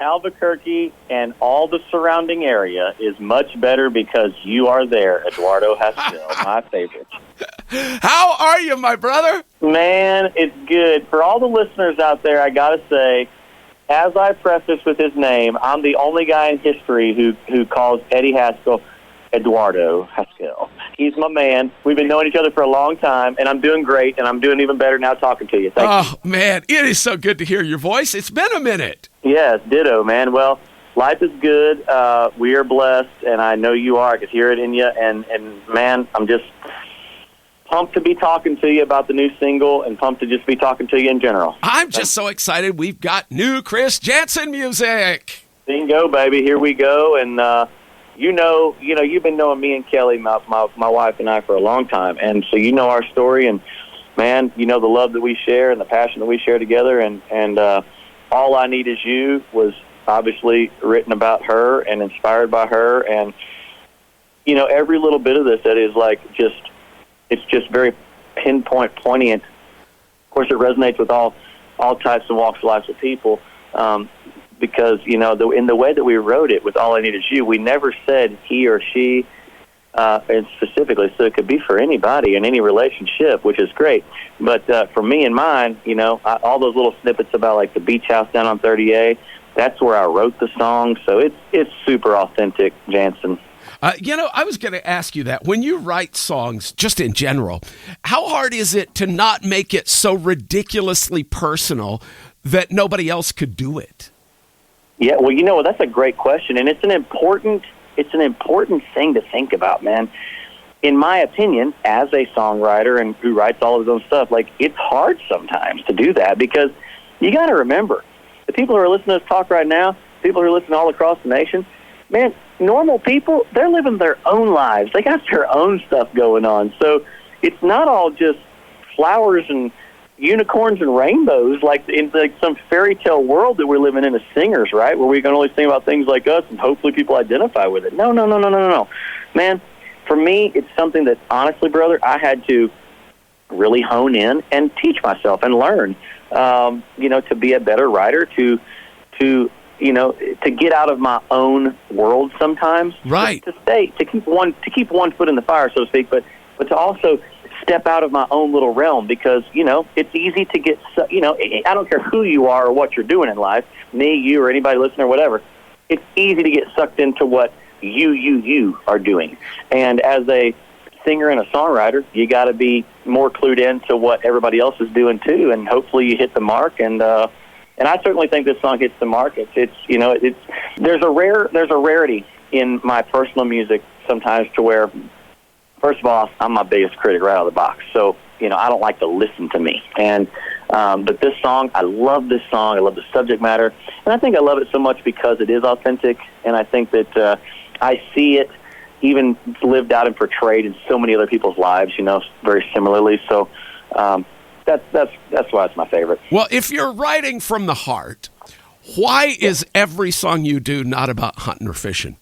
Albuquerque and all the surrounding area is much better because you are there, Eduardo Haskell, my favorite. How are you, my brother? Man, it's good. For all the listeners out there, I got to say, as I preface with his name, I'm the only guy in history who calls Eddie Haskell Eduardo Haskell. He's my man. We've been knowing each other for a long time, and I'm doing great, and I'm doing even better now talking to you. Thank you. Man, it is so good to hear your voice. It's been a minute. Yes, ditto, man. Well, life is good. We are blessed, and I know you are. I could hear it in you, and man, I'm just pumped to be talking to you about the new single and pumped to just be talking to you in general. I'm just so excited. We've got new Chris Janson music. Bingo, baby. Here we go, and you've been knowing me and Kelly, my wife and I, for a long time, and so you know our story, and man, you know the love that we share and the passion that we share together, and All I Need Is You was obviously written about her and inspired by her, and you know every little bit of this that is like it's just very pinpoint, poignant. Of course, it resonates with all types and walks of life of people. Because, you know, in the way that we wrote it with All I Need Is You, we never said he or she and specifically, so it could be for anybody in any relationship, which is great. But for me and mine, you know, all those little snippets about, like, the beach house down on 30A, that's where I wrote the song, so it's super authentic, Janson. I was going to ask you that. When you write songs, just in general, how hard is it to not make it so ridiculously personal that nobody else could do it? Yeah, well, you know, that's a great question, and it's an important thing to think about, man. In my opinion, as a songwriter and who writes all of his own stuff, like, it's hard sometimes to do that because you got to remember, the people who are listening to us talk right now, people who are listening all across the nation, man, normal people, they're living their own lives. They got their own stuff going on. So it's not all just flowers and unicorns and rainbows like in like some fairy tale world that we're living in as singers, right? Where we can only sing about things like us and hopefully people identify with it. No. Man, for me, it's something that, honestly, brother, I had to really hone in and teach myself and learn, to be a better writer, to get out of my own world sometimes. Right. To keep one foot in the fire, so to speak, but to also step out of my own little realm because, you know, it's easy to get, I don't care who you are or what you're doing in life, me, you, or anybody listening or whatever, it's easy to get sucked into what you are doing. And as a singer and a songwriter, you got to be more clued in to what everybody else is doing too, and hopefully you hit the mark. And I certainly think this song hits the mark. There's a rarity in my personal music sometimes to where, first of all, I'm my biggest critic right out of the box. So, you know, I don't like to listen to me. And but this song, I love this song. I love the subject matter. And I think I love it so much because it is authentic. And I think that I see it even lived out and portrayed in so many other people's lives, you know, very similarly. So that's why it's my favorite. Well, if you're writing from the heart, why is every song you do not about hunting or fishing?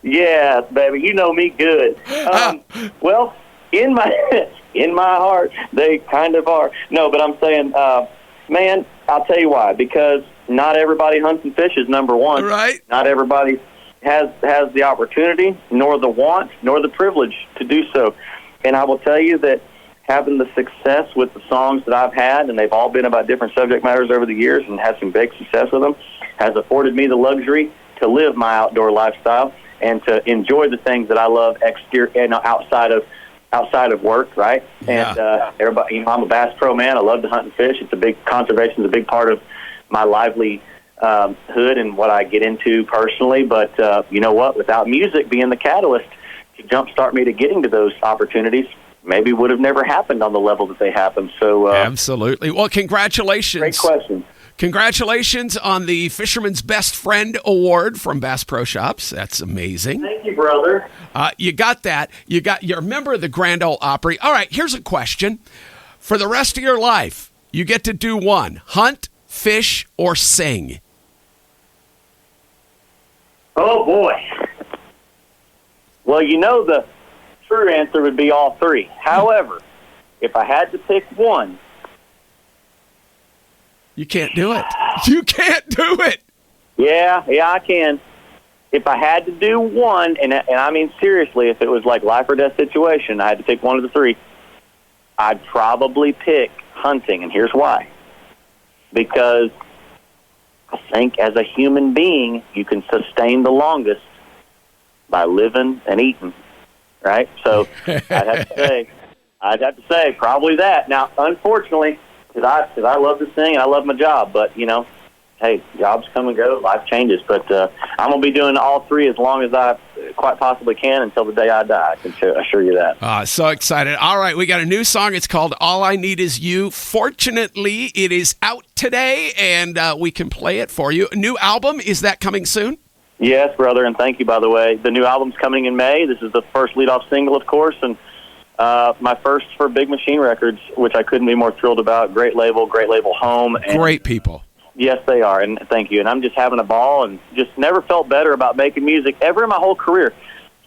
Yes, baby, you know me good. Well, in my heart, they kind of are. No, but I'm saying, man, I'll tell you why. Because not everybody hunts and fishes, number one. Right. Not everybody has the opportunity, nor the want, nor the privilege to do so. And I will tell you that having the success with the songs that I've had, and they've all been about different subject matters over the years and had some big success with them, has afforded me the luxury to live my outdoor lifestyle and to enjoy the things that I love outside of work, right? Yeah. And everybody, you know, I'm a Bass Pro man. I love to hunt and fish. Conservation is a big part of my livelihood and what I get into personally. But you know what? Without music being the catalyst to jumpstart me to getting to those opportunities, maybe would have never happened on the level that they happened. So absolutely. Well, congratulations. Great question. Congratulations on the Fisherman's Best Friend Award from Bass Pro Shops. That's amazing. Thank you, brother. You got that. You're a member of the Grand Ole Opry. All right, here's a question. For the rest of your life, you get to do one: hunt, fish, or sing. Oh, boy. Well, you know the true answer would be all three. However, if I had to pick one, you can't do it. You can't do it. Yeah, I can. If I had to do one, and I mean seriously, if it was like life or death situation, I had to pick one of the three, I'd probably pick hunting, and here's why. Because I think as a human being, you can sustain the longest by living and eating, right? So I'd have to say probably that. Now, unfortunately, because I love to sing and I love my job, but, hey, jobs come and go, life changes. But I'm going to be doing all three as long as I quite possibly can until the day I die. I can assure you that. So excited. All right, we got a new song. It's called All I Need Is You. Fortunately, it is out today, and we can play it for you. A new album, is that coming soon? Yes, brother, and thank you, by the way. The new album's coming in May. This is the first lead-off single, of course, and my first for Big Machine Records, which I couldn't be more thrilled about. Great label home. And great people. Yes, they are, and thank you. And I'm just having a ball and just never felt better about making music ever in my whole career.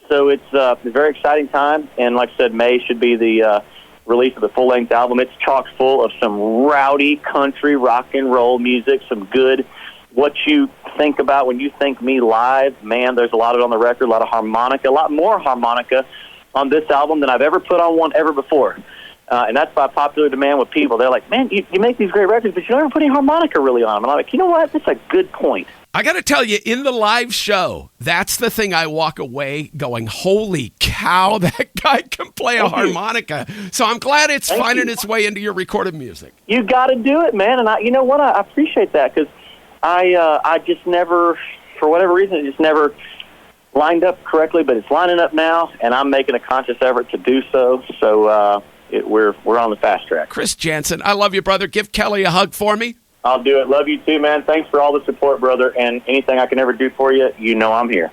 So it's a very exciting time, and like I said, May should be the release of the full-length album. It's chock full of some rowdy country rock and roll music, some good, what you think about when you think me live. Man, there's a lot of it on the record, a lot of harmonica, a lot more harmonica on this album than I've ever put on one ever before. And that's by popular demand with people. They're like, man, you make these great records, but you don't ever put any harmonica really on them. And I'm like, you know what? That's a good point. I got to tell you, in the live show, that's the thing I walk away going, holy cow, that guy can play a harmonica. So I'm glad it's finding its way into your recorded music. You got to do it, man. And you know what? I appreciate that because I just never, for whatever reason, it just never lined up correctly, but it's lining up now, and I'm making a conscious effort to do so. So we're on the fast track. Chris Janson, I love you, brother. Give Kelly a hug for me. I'll do it. Love you too, man. Thanks for all the support, brother, and anything I can ever do for you, I'm here.